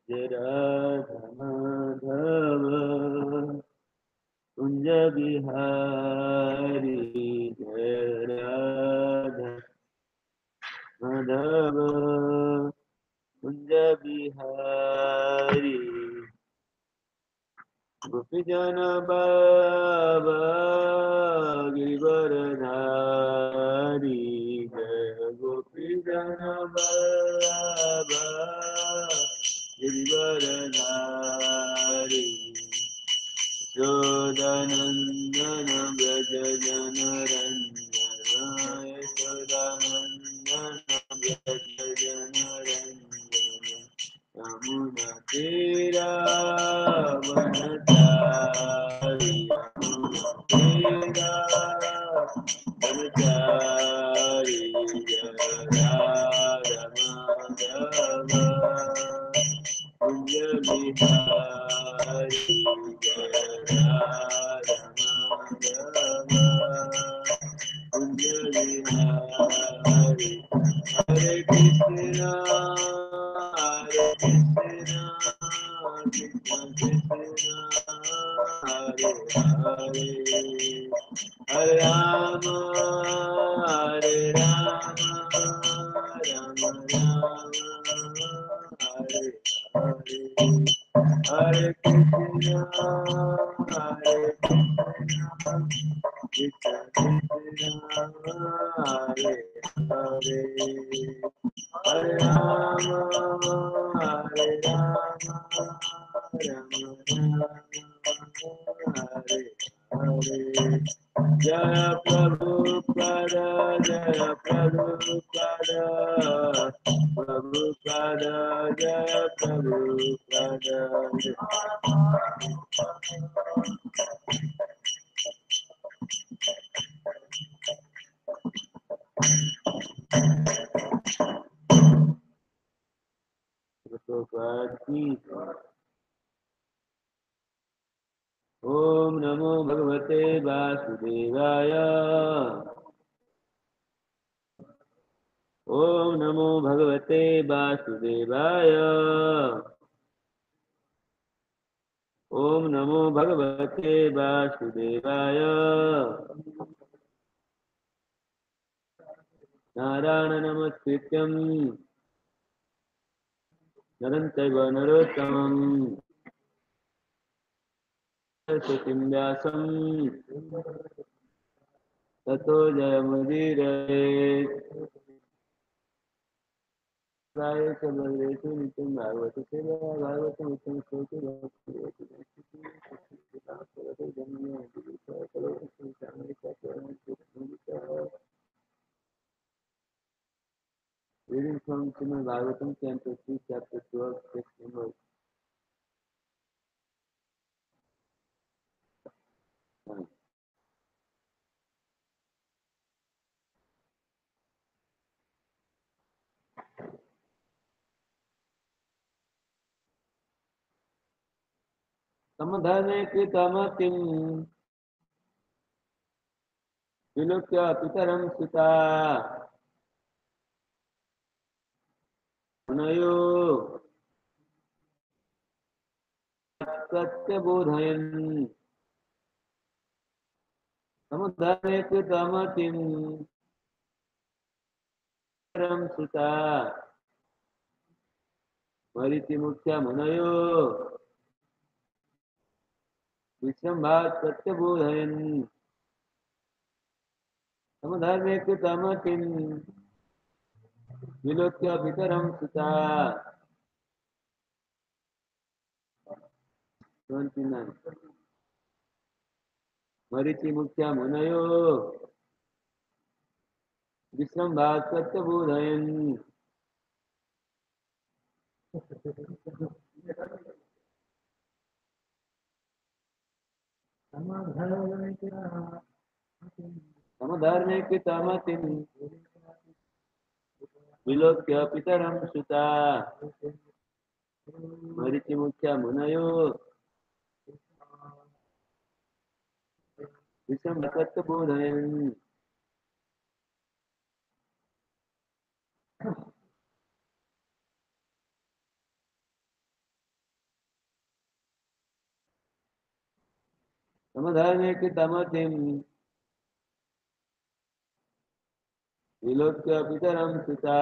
जय राधा माधव कुंज बिहारी, जय राधा माधव कुंज बिहारी। गोपीजन बाबा गिरिवरधारी, जय गोपीजन बाबा गिरिवरधारी। यशोदानन्दन व्रज जनरञ्जन, यशोदानन्दन व्रज जनरञ्जन। यमुना तीरावनचारि, यमुना तीरावनचारि, जय राधा माधव कुंज बिहारी, जय राधा माधव कुंज बिहारी। हरे कृष्णा हरे कृष्णा कृष्ण कृष्ण हरे हरे, हरे Ram Ram Ram Hare Hare. Hare Krishna, Hare Krishna, Krishna Krishna, Hare Hare, Hare Rama, Hare Rama, Rama Rama, Hare Hare. Jaya Prabhupada, Jaya Prabhupada, Prabhupada, Jaya Prabhupada. Prabhupada ki jai. Om Namo Bhagavate Vasudevaya. Om Namo Bhagavate Vasudevaya. Om Namo Bhagavate Vasudevaya. Narayana Namaskrityam Narantaiva Narottamam Saraswatim Vyasam Tato Jayamudire. Jaya Samarvetu Nityam Bhagavata Seva Bhagavata Nityam Soti Bhakti Reading from Srimad Bhagavatam, Canto 3, Chapter 12, Text number 1. Samadhane Kritamatiam Vilukya Pitaram Sita Unayo Satya Bodhayan. Samadhane Kritamatiam Pitaram Sita Mariti Mukhya Munayo Vishambhat Satya Bodhayan. Samadhane Kritamatiam Vilukya Pitaram Sita. 29. Mariti Mukhya Munayo Vishambhat Satya Bodhayan. Samadharme Kitamatim Vilokya Pitaram Suta Marichi Mukhya Munayo Vishambhat Bodhayan. समधर्मे कृतमतिं विलोक्य पितरं सुता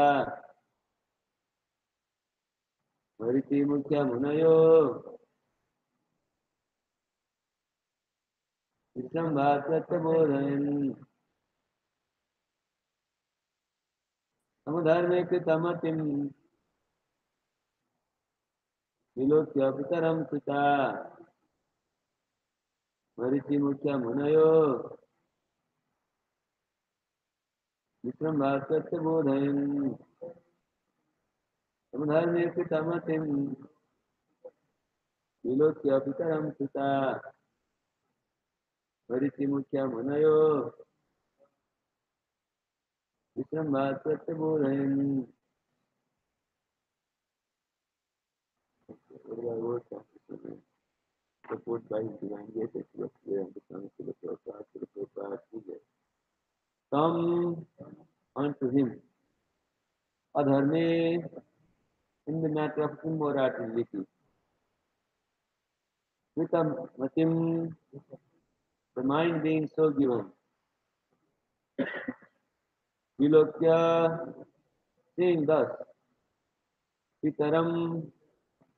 मरीचि मुख्य मुनयो विश्रम्भासस्य बोधयन् समधर्मे कृतमतिं विलोक्य पितरं सुता मरीचि मुख्य मुनयो विश्रम्भासस्य बोधयन् समधर्मे कृतमतिं विलोक्य पितरं सुता मरीचि मुख्य मुनयो विश्रम्भासस्य बोधयन्. Support by his divine grace, it was clear and the Son to the Prabhupada, come unto him, adharme, in the matter of immorality, with a matim, the mind being so given, Vilokya, saying thus, Pitaram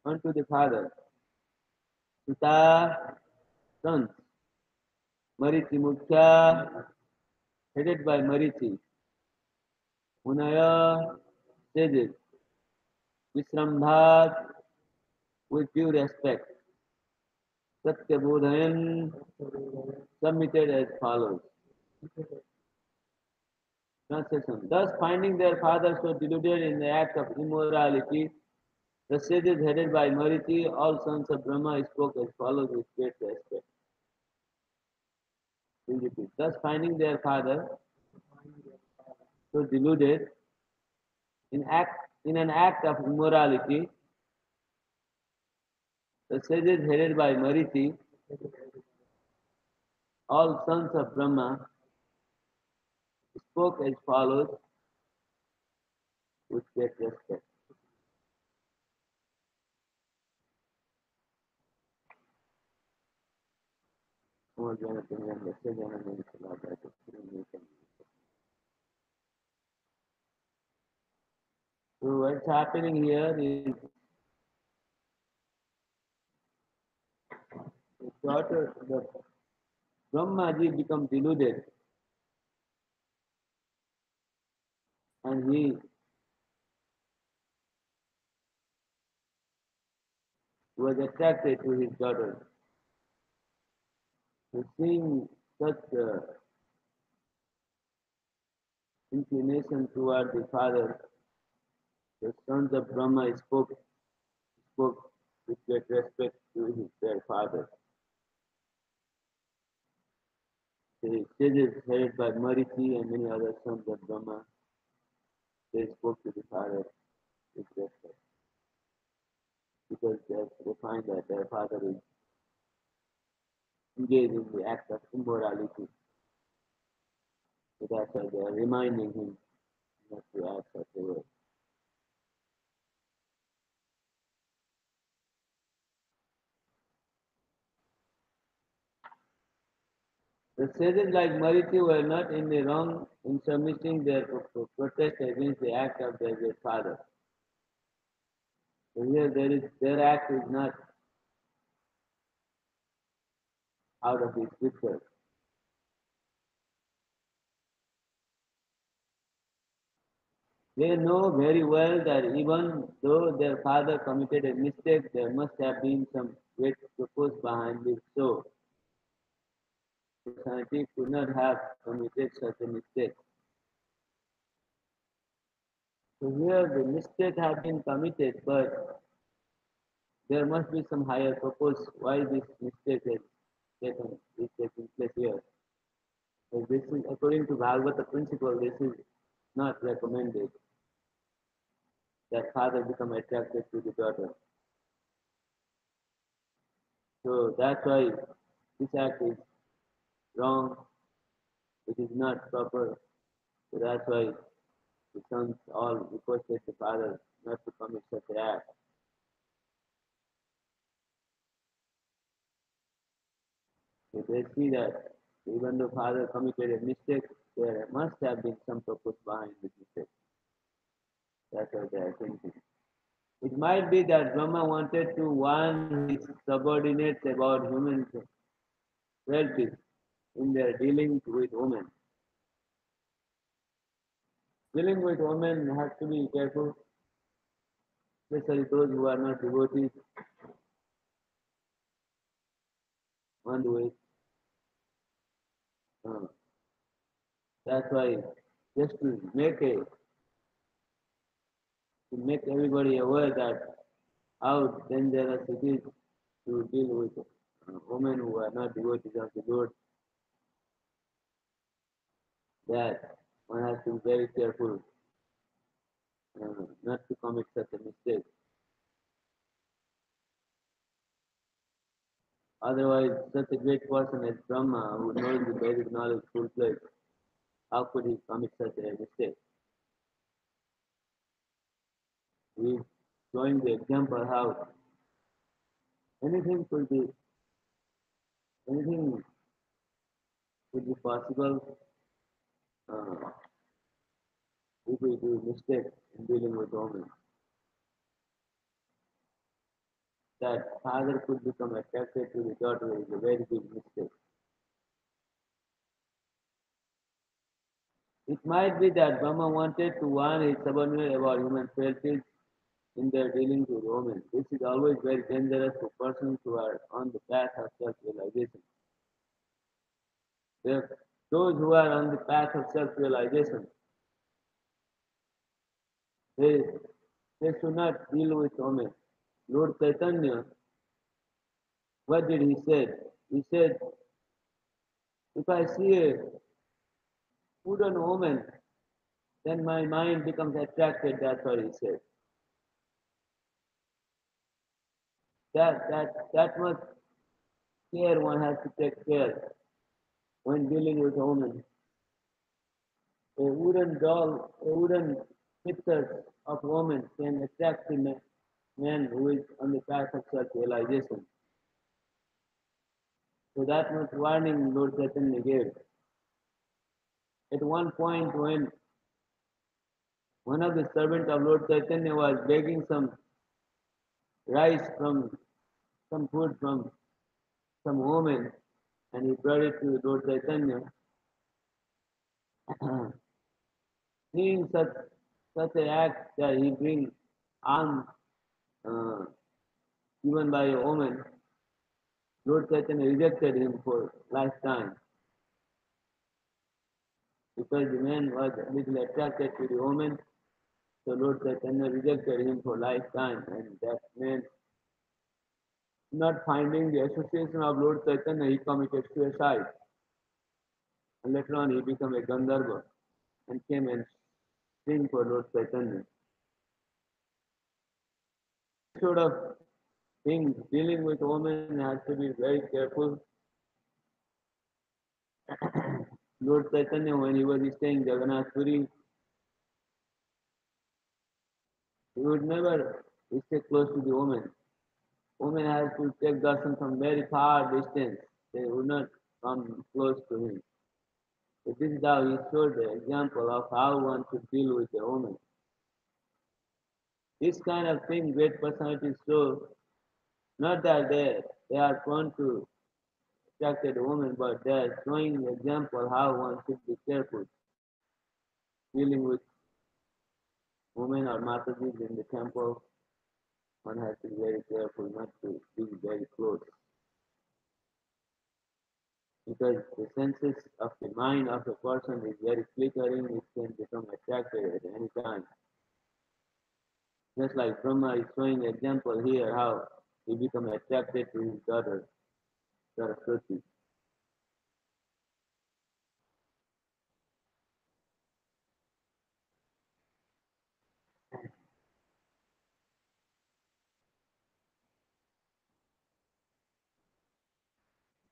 unto the father, Sita, sons, Marichi Mukhya, headed by Marichi, Munaya, sages, Visrambhat, with due respect, Satyabodhayan, submitted as follows. Translation. Thus, finding their father so deluded in the act of immorality, the sages headed by Mariti, all sons of Brahma, spoke as follows with great respect. We'll repeat. Thus, finding their father so deluded in an act of immorality, the sages headed by Mariti, all sons of Brahma, spoke as follows with great respect. So what's happening here is the daughter, the Brahmaji become deluded and he was attracted to his daughter. So seeing such inclination toward the father, the sons of Brahma spoke with great respect to their father. The sages headed by Marichi and many other sons of Brahma, they spoke to the father with respect because they find that their father is engaged in the act of immorality. So that's why they are reminding him not to act such a way. The sages like Marichi were not in the wrong in submitting their protest against the act of their great father. So here their act is not out of the scripture. They know very well that even though their father committed a mistake, there must have been some great purpose behind it. So society could not have committed such a mistake. So here the mistake has been committed, but there must be some higher purpose why this mistake is taking place here. So this is according to Bhagavata principle, this is not recommended that father become attracted to the daughter. So that's why this act is wrong, it is not proper. So that's why the sons all requested the father not to commit such an act. If they see that even though father committed a mistake, there must have been some purpose behind this mistake. That's what they are thinking. It might be that Brahma wanted to warn his subordinates about human frailties in their dealings with women. Dealing with women have to be careful, especially those who are not devotees. One way. Uh, that's why just to make everybody aware that how dangerous it is to deal with women who are not devotees of the Lord, that one has to be very careful not to commit such a mistake. Otherwise, such a great person as Brahma, who knows the Vedic knowledge full-fledged, how could he commit such a mistake? He's showing the example how anything could be anything could be possible uh, if we do mistake in dealing with women. That father could become attracted to the daughter is a very big mistake. It might be that Brahma wanted to warn his subordinate about human frailties in their dealings with women. This is always very dangerous for persons who are on the path of self-realization. Those who are on the path of self-realization, they, they should not deal with women. Lord Chaitanya, what did he say? He said, if I see a wooden woman, then my mind becomes attracted. That's what he said. That much care one has to take care when dealing with a woman. A wooden doll, a wooden picture of woman can attract the man who is on the path of self-realization. So that much warning Lord Chaitanya gave. At one point when one of the servants of Lord Chaitanya was begging some rice from some food from some woman and he brought it to Lord Chaitanya, seeing such an act that he brings alms uh, given by a woman, Lord Chaitanya rejected him for lifetime because the man was a little attracted to the woman, so Lord Chaitanya rejected him for lifetime, and that man, not finding the association of Lord Chaitanya, he committed suicide. And later on, he became a Gandharva and came and sing for Lord Chaitanya. Sort of things dealing with women has to be very careful. Lord Chaitanya, when he was staying Jagannath Puri, he would never stay close to the woman. Women have to take darshan from very far distance. They would not come close to him. So this is how he showed the example of how one should deal with a woman. This kind of thing great personalities show, not that they are prone to attract a woman, but they are showing the example how one should be careful dealing with women or matajis in the temple. One has to be very careful not to be very close. Because the senses of the mind of a person is very flickering, it can become attracted at any time. Just like Brahma is showing example here how he become attracted to his daughter, Saraswati.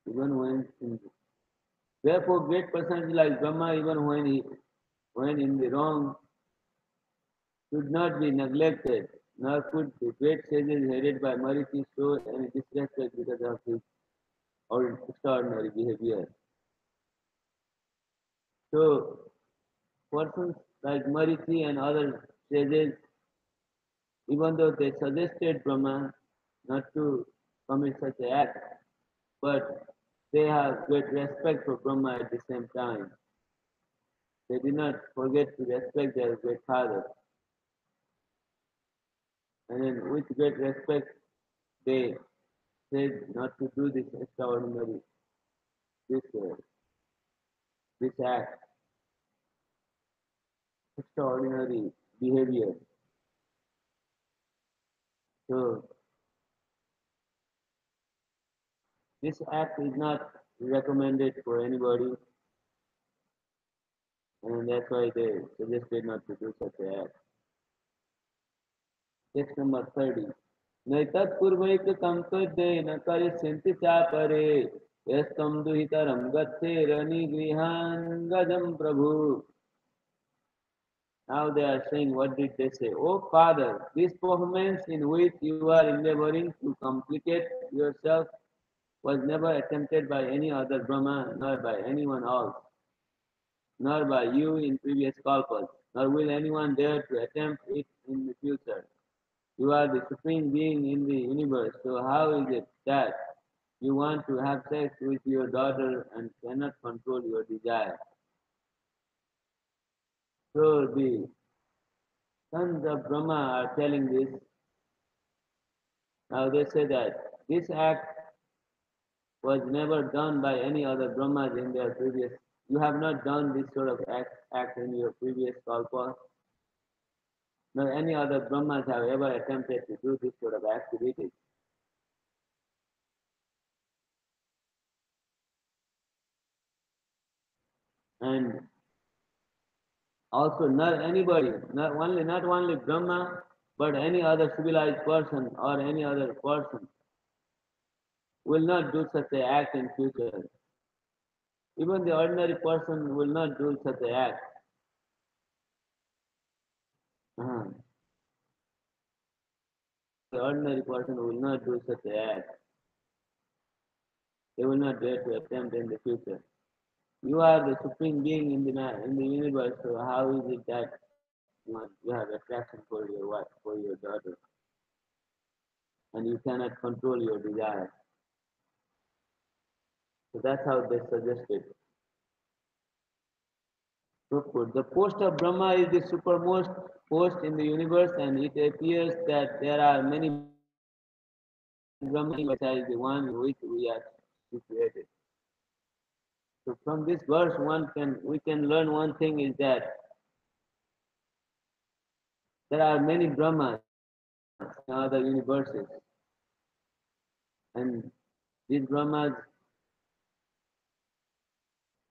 Even therefore great personality like Brahma, even when in the wrong, should not be neglected, nor could the great sages headed by Marichi show any disrespect because of his or extraordinary behavior. So persons like Marichi and other sages, even though they suggested Brahma not to commit such an act, but they have great respect for Brahma at the same time. They did not forget to respect their great father. And then with great respect, they said not to do this extraordinary, this, this act, extraordinary behavior. So this act is not recommended for anybody, and that's why they suggested not to do such an act. Text number 30. नैतत्पूर्वैकं तद्ये न करिष्यन्ति चापरे यस्तं दुहितरं गच्छेरनिगृहाङ्गजं प्रभु. Now they are saying, what did they say? Oh Father, this performance in which you are endeavoring to complicate yourself was never attempted by any other Brahma, nor by anyone else, nor by you in previous kalpas, nor will anyone dare to attempt it in the future. You are the supreme being in the universe, so how is it that you want to have sex with your daughter and cannot control your desire? So the sons of Brahma are telling this. Now they say that this act was never done by any other Brahmas in their previous. You have not done this sort of act in your previous kalpa. Nor any other Brahmas have ever attempted to do this sort of activity. And also not anybody, not only Brahma, but any other civilized person or any other person will not do such a act in future. Even the ordinary person will not do such a act. Uh-huh. The ordinary person will not do such a act. They will not dare to attempt in the future. You are the supreme being in the universe. So how is it that you have attraction for your wife, for your daughter, and you cannot control your desire? So that's how they suggested. Purport. The post of Brahma is the supermost post in the universe, and it appears that there are many Brahmas besides the one in which we are situated. So from this verse, we can learn one thing is that there are many Brahmas in other universes, and these Brahmas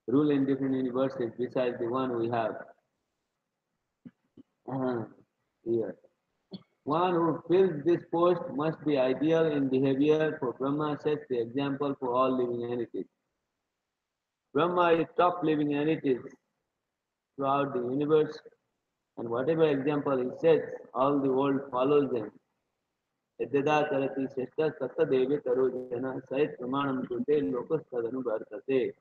rule in different universes besides the one we have here. One who fills this post must be ideal in behavior, for Brahma sets the example for all living entities. Brahma is top living entities throughout the universe, and whatever example he sets, all the world follows him. यद्यदा तरति श्रेष्ठ तत्तदेव तरो जन सहित प्रमाणम कृते लोकस्तदनुवर्तते.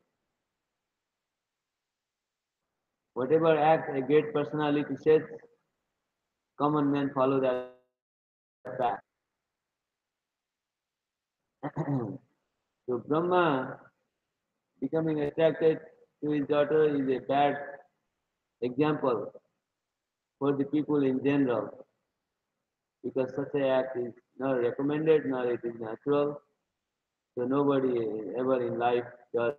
Whatever act a great personality sets, common men follow that path. So Brahma becoming attracted to his daughter is a bad example for the people in general, because such an act is not recommended nor it is natural. So nobody ever in life does.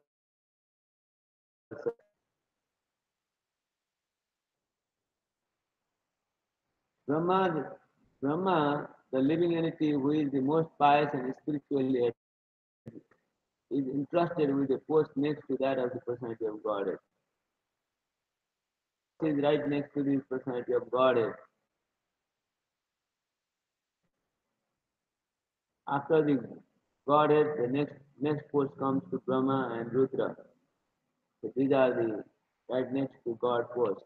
Brahma, Brahma, the living entity who is the most pious and spiritually is entrusted with a post next to that of the personality of Godhead. He is right next to the personality of Godhead. After the Godhead, the next post comes to Brahma and Rudra. So these are the right next to God post.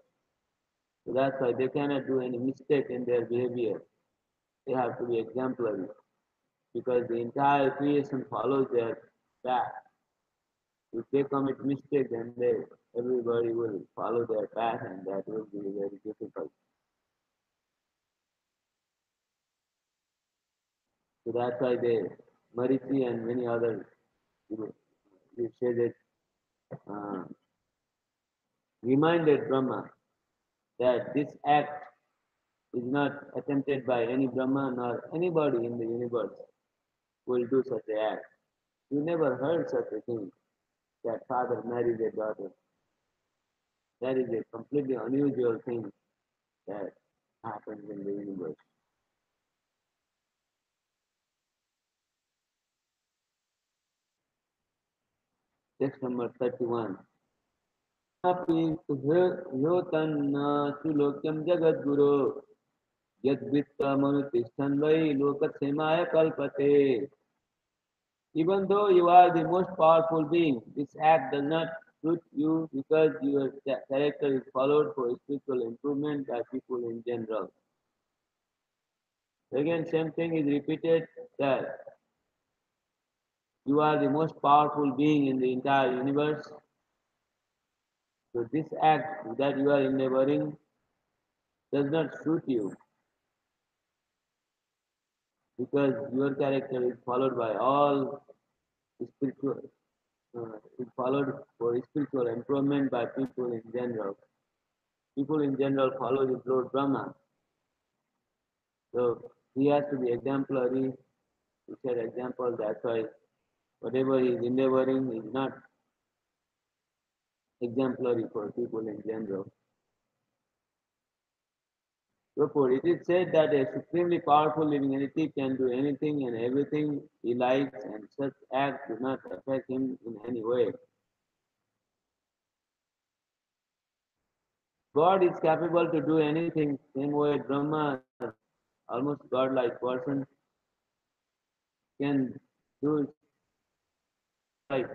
So that's why they cannot do any mistake in their behavior. They have to be exemplary because the entire creation follows their path. If they commit mistake, then everybody will follow their path, and that will be very difficult. So that's why Marichi and many others, you say that, uh, reminded Brahma that this act is not attempted by any Brahma nor anybody in the universe will do such an act. You never heard such a thing that father married a daughter. That is a completely unusual thing that happens in the universe. Text number 31. अपि ह्योतन्न सुलोक्यं जगद्गुरो यद्वित्तमनुतिष्ठन् वै लोकक्षेमाय कल्पते. Even though you are the most powerful being, this act does not suit you because your character is followed for spiritual improvement by people in general. Again, same thing is repeated that you are the most powerful being in the entire universe. So this act that you are endeavoring does not suit you because your character is followed by all spiritual, is followed for spiritual improvement by people in general. People in general follow the Lord Brahma. So he has to be exemplary. To set example, that's why whatever he is endeavoring is not exemplary for people in general. Therefore, it is said that a supremely powerful living entity can do anything and everything he likes, and such acts do not affect him in any way. God is capable to do anything, same way Brahma, almost godlike person, can do like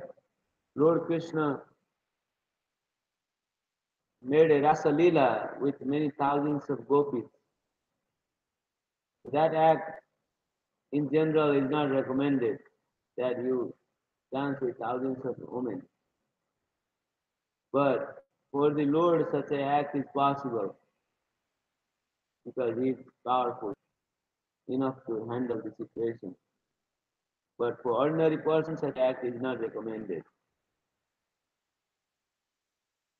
Lord Krishna made a Rasa Leela with many thousands of gopis. That act in general is not recommended that you dance with thousands of women. But for the Lord, such an act is possible because He is powerful enough to handle the situation. But for ordinary person, such act is not recommended.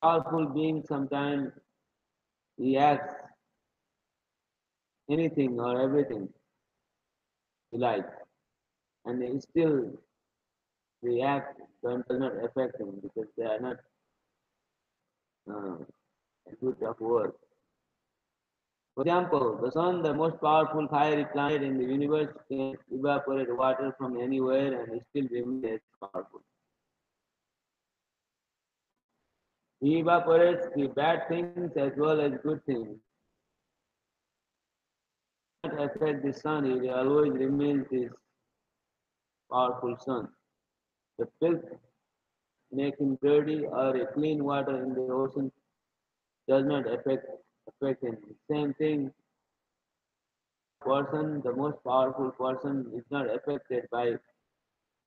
Powerful being sometimes he acts anything or everything he likes, and he still the act does not affect him because they are not uh, a good of work. For example, the sun, the most powerful fiery planet in the universe, can evaporate water from anywhere and still remain as powerful. He evaporates the bad things as well as good things. Not affect the sun, he always remains this powerful sun. The filth make him dirty or a clean water in the ocean does not affect him. Same thing, person, the most powerful person is not affected by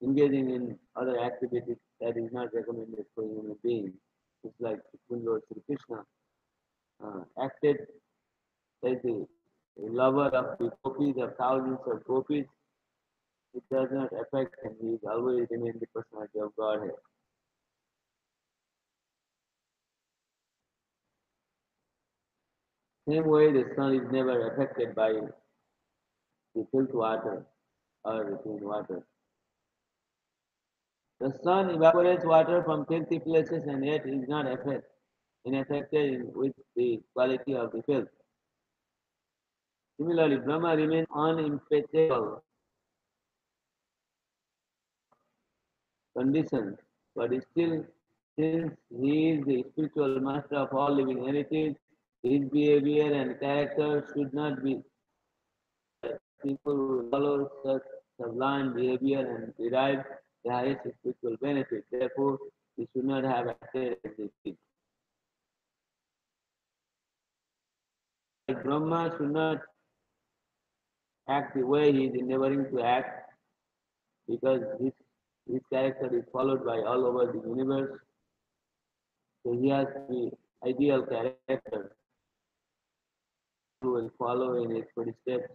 engaging in other activities that is not recommended for human beings. It's like Supreme Lord Sri Krishna acted as the lover of the gopis, of thousands of gopis. It does not affect him. He is always remain the personality of Godhead. Same way, the sun is never affected by the filth water or the clean water. The sun evaporates water from filthy places and yet is not unaffected with the quality of the filth. Similarly, Brahma remains unimpetable conditions, but still, since he is the spiritual master of all living entities, his behavior and character should not be people who follow such sublime behavior and derive the highest spiritual benefit. Therefore, he should not have acted as he did. Like Brahma should not act the way he is endeavoring to act because his His character is followed by all over the universe. So he has to be ideal character who will follow in his footsteps.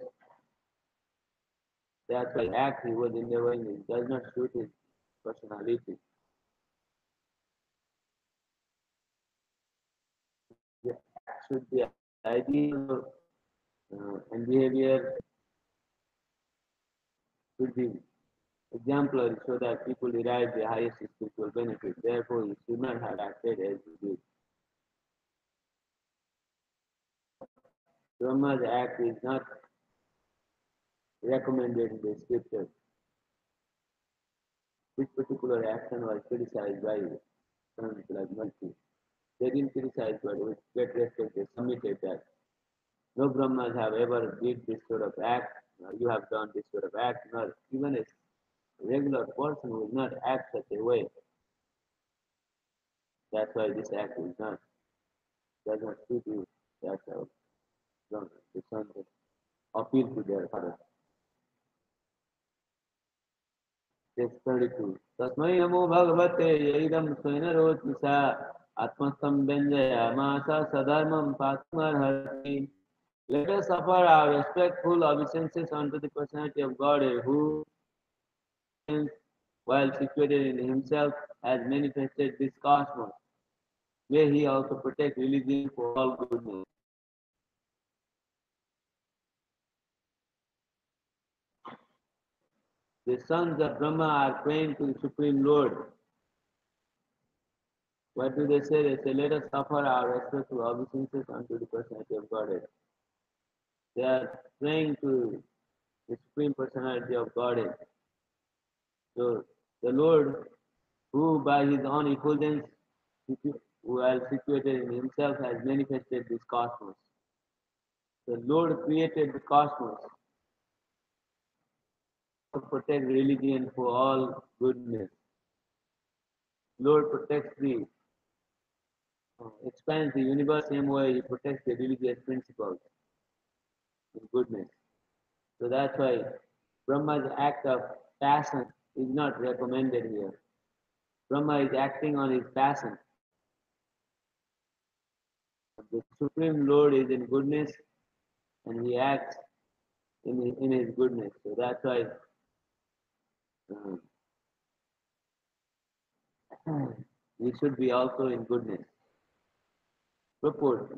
That's why act he was endeavoring it does not suit his personality. The act should be ideal and behavior should be exemplary so that people derive the highest spiritual benefit. Therefore, he should not have acted as he did. Brahma's act is not recommended in the scripture. This particular action was criticized by some like Malki. They didn't criticize, but with great respect they submitted that no Brahmas have ever did this sort of act. You have done this sort of act. Nor even a regular person will not act such a way. That's why this act is not does not suit you. That's how the sons appeal to their father. Text 32. तस्मै नमो भगवते यैदं स्वेन रोचसा आत्मस्थं व्यञ्जयामास सधर्मं पातुमर्हति. Let us offer our respectful obeisances unto the personality of God who, while situated in himself, has manifested this cosmos. May he also protect religion for all goodness. The sons of Brahma are praying to the Supreme Lord. What do they say? They say, let us offer our respectful obeisances unto the personality of Godhead. They are praying to the Supreme Personality of Godhead. So the Lord, who by his own effulgence, while situated in himself, has manifested this cosmos. The Lord created the cosmos to protect religion for all goodness. Lord protects expands the universe same way he protects the religious principles and goodness. So that's why Brahma's act of passion is not recommended here. Brahma is acting on his passion. The Supreme Lord is in goodness and he acts in his goodness. So that's why we should be also in goodness. Purport.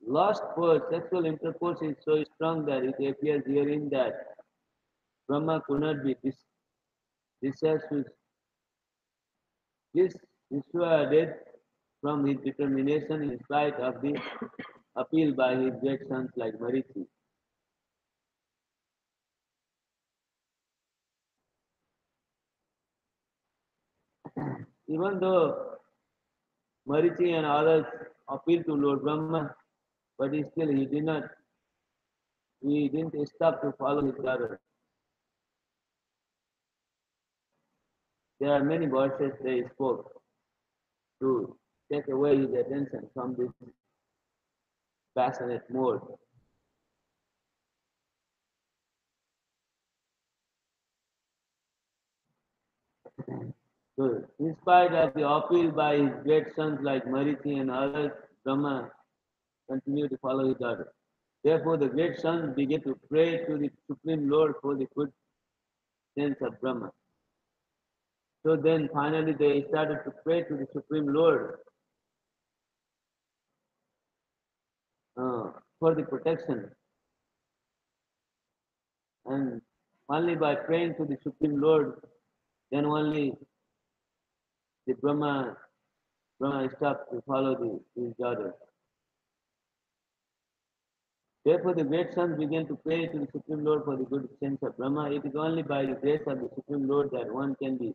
Lust for sexual intercourse is so strong that it appears herein that Brahma could not be dissuaded from his determination in spite of the appeal by his great sons like Marichi. Even though Marichi and others appealed to Lord Brahma, but he didn't stop to follow his daughter. There are many verses they spoke to take away his attention from this passionate mode. So, in spite of the appeal by his great sons like Marichi and others, Brahma continued to follow his daughter. Therefore, the great sons began to pray to the Supreme Lord for the good sense of Brahma. So then finally they started to pray to the Supreme Lord for the protection. And only by praying to the Supreme Lord, then only the Brahma stopped to follow his daughter. Therefore, the great sons began to pray to the Supreme Lord for the good sense of Brahma. It is only by the grace of the Supreme Lord that one can be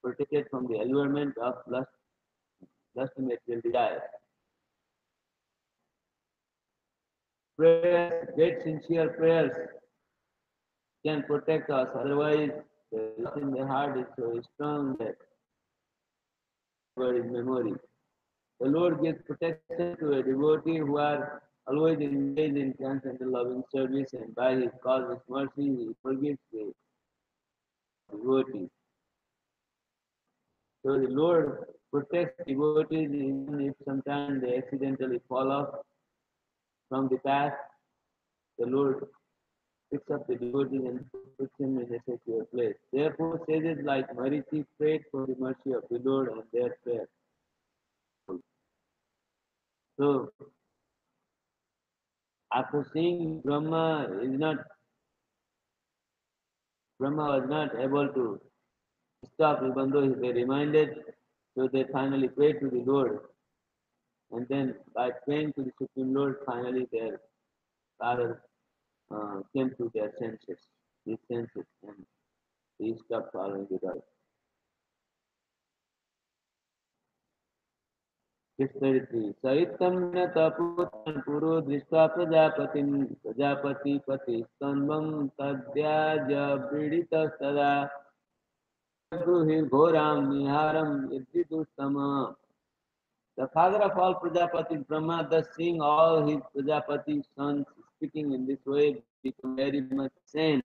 protected from the allurement of lust and material desire. Prayers, great sincere prayers can protect us. Otherwise, the lust in the heart is so strong that word is memory. The Lord gives protection to a devotee who are always engaged in transcendental loving service, and by his causeless mercy, he forgives the devotee. So the Lord protects devotees even if sometimes they accidentally fall off from the path. The Lord picks up the devotee and puts him in a secure place. Therefore, sages like Marichi prayed for the mercy of the Lord and their prayer. So, after seeing Brahma was not able to stop even though they reminded, so they finally prayed to the Lord. And then by praying to the Supreme Lord, finally their father came to their senses, his senses, and he stopped following the God. 633. Saitamna taputan puru drishta prajapati pati stanvam tadyaja pridita sada bruhi ghoram niharam yadvidustama. The father of all Prajapatis, Brahma, thus seeing all his Prajapati sons speaking in this way, became very much sane.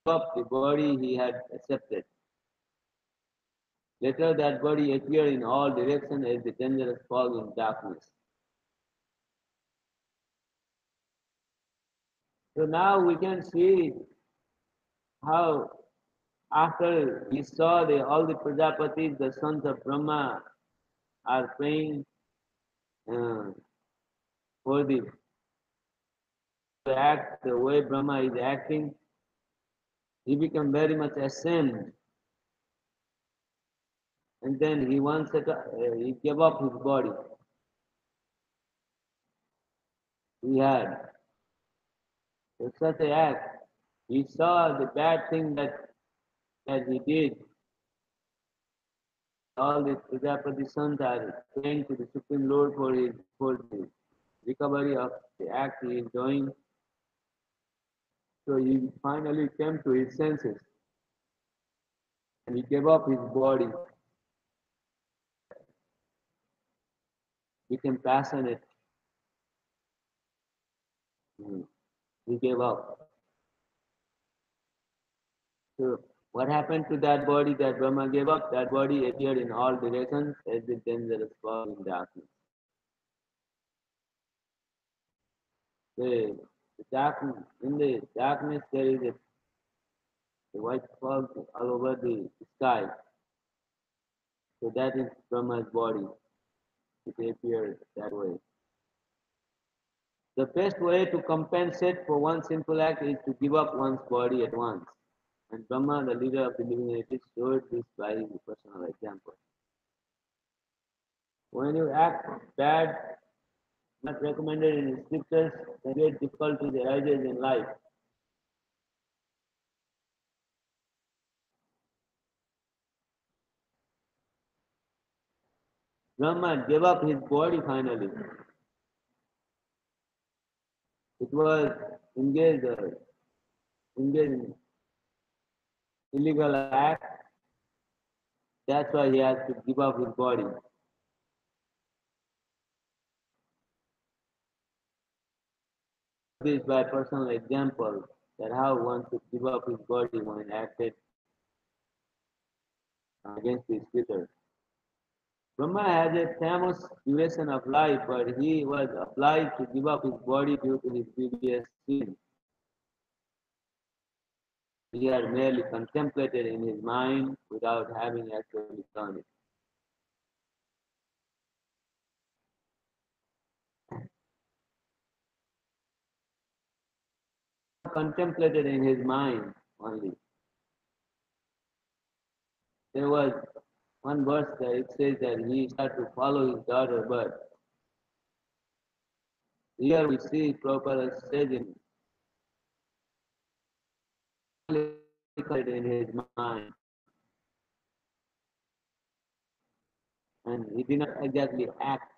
Of the body he had accepted. Later that body appeared in all directions as the dangerous fog in darkness. So now we can see how after he saw all the Prajapatis, the sons of Brahma, are praying uh, for the to act the way Brahma is acting, he became very much ashamed. And then he gave up his body. He had such an act. He saw the bad thing that he did. All the Prajapati sons are praying to the Supreme Lord for the recovery of the act he is doing. So he finally came to his senses and he gave up his body, became passionate. He gave up. So what happened to that body that Brahma gave up? That body appeared in all directions as the dangerous fog in darkness. In the darkness there is a white fog all over the sky. So that is Brahma's body. It appeared that way. The best way to compensate for one sinful act is to give up one's body at once. And Brahma, the leader of the living entities, showed this by his personal example. When you act bad, not recommended in the scriptures, then great difficulties arises in life. Brahma gave up his body finally. It was engaged in illegal act. That's why he has to give up his body. This by personal example that how one should give up his body when acted against the scripture. Brahma has a famous duration of life, but he was obliged to give up his body due to his previous sin. He had merely contemplated in his mind without having actually done it. Contemplated in his mind only. There was one verse that it says that he started to follow his daughter, but here we see Prabhupada says in his mind, and he did not exactly act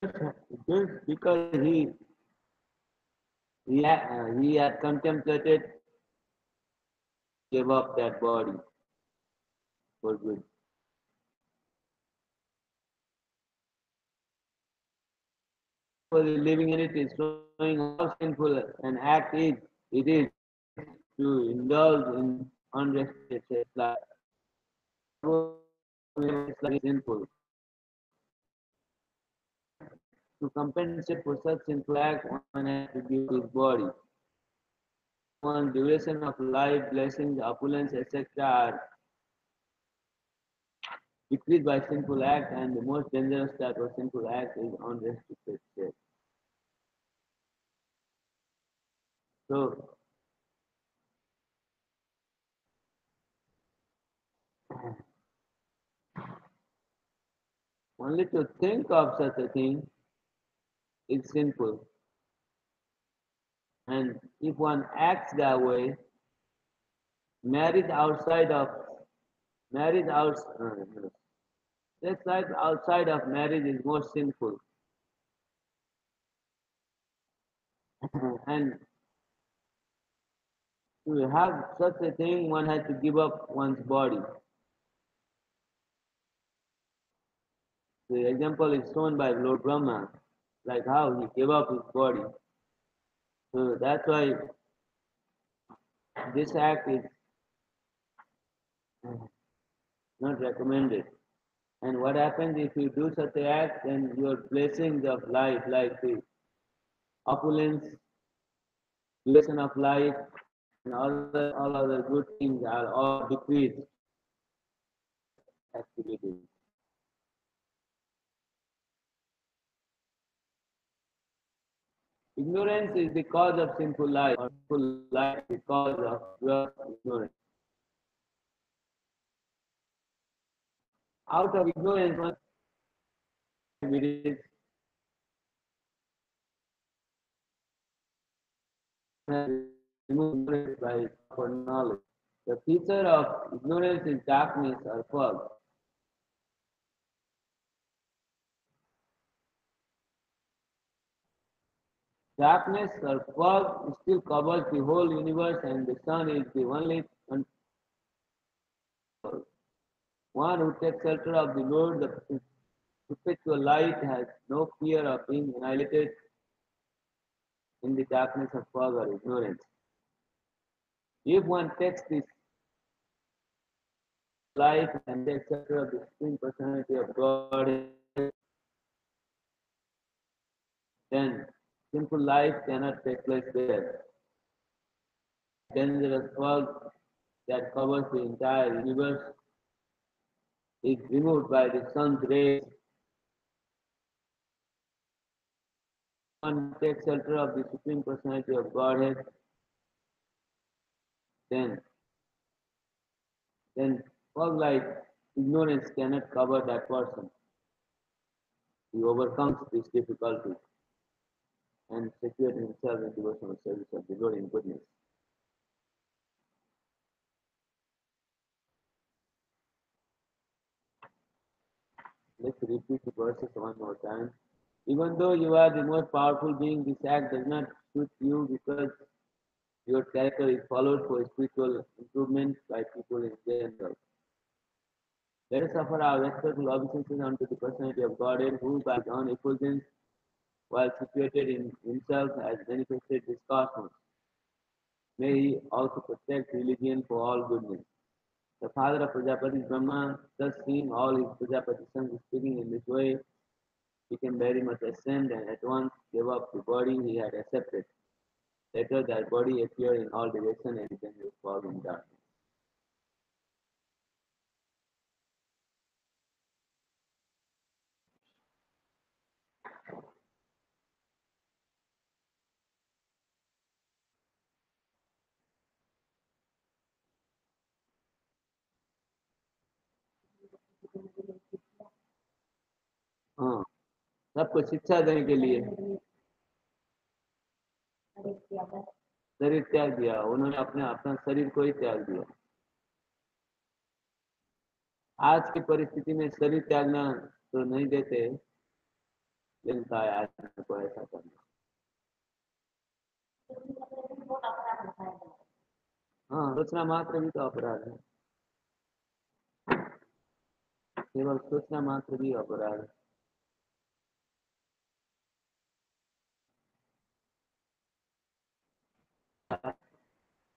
just because he had contemplated, gave up that body for good. For the living entity is showing how sinful an act is, it is. to indulge in unrestricted sex life. Sex life is sinful. To compensate for such sinful act, one has to give his body. One duration of life, blessings, opulence, etc. are decreased by sinful act, and the most dangerous type of sinful act is unrestricted sex. So, only to think of such a thing is sinful. And if one acts that way, marriage outside of marriage out, sex life outside of marriage is more sinful. And to have such a thing, one has to give up one's body. The example is shown by Lord Brahma, like how he gave up his body. So that's why this act is not recommended. And what happens if you do such an act, then your blessings of life, like the opulence, duration of life, and all other good things are all decreased activities. Ignorance is the cause of sinful life, or sinful life is the cause of gross ignorance. Out of ignorance, one has removed ignorance by proper knowledge. The feature of ignorance is darkness or fog. Darkness or fog still covers the whole universe, and the sun is the only one who takes shelter of the Lord. The perpetual light has no fear of being annihilated in the darkness of fog or ignorance. If one takes this life and takes shelter of the Supreme Personality of God, then simple life cannot take place there. Dangerous fog that covers the entire universe is removed by the sun's rays. One takes shelter of the Supreme Personality of Godhead, then then fog like ignorance cannot cover that person. He overcomes this difficulty and secures himself in devotional service of the Lord in goodness. Let's repeat the verses one more time. Even though you are the most powerful being, this act does not suit you because your character is followed for spiritual improvement by people in general. Let us offer our respectful obeisances unto the personality of Godhead, who by his own effulgence, while situated in himself, has manifested this cosmos. May he also protect religion for all goodness. The father of Prajapati Brahma, thus seeing all his Prajapati sons speaking in this way, became very much ashamed and at once gave up the body he had accepted. Later that body appeared in all directions and became a fog in darkness. हाँ, सबको शिक्षा देने के लिए शरीर त्याग दिया, उन्होंने अपने अपना शरीर को ही त्याग दिया. आज की परिस्थिति में शरीर त्यागना तो नहीं देते, मिलता है आदमी को ऐसा करना. हाँ, सोचना मात्र भी तो अपराध है. केवल सोचना मात्र भी अपराध है.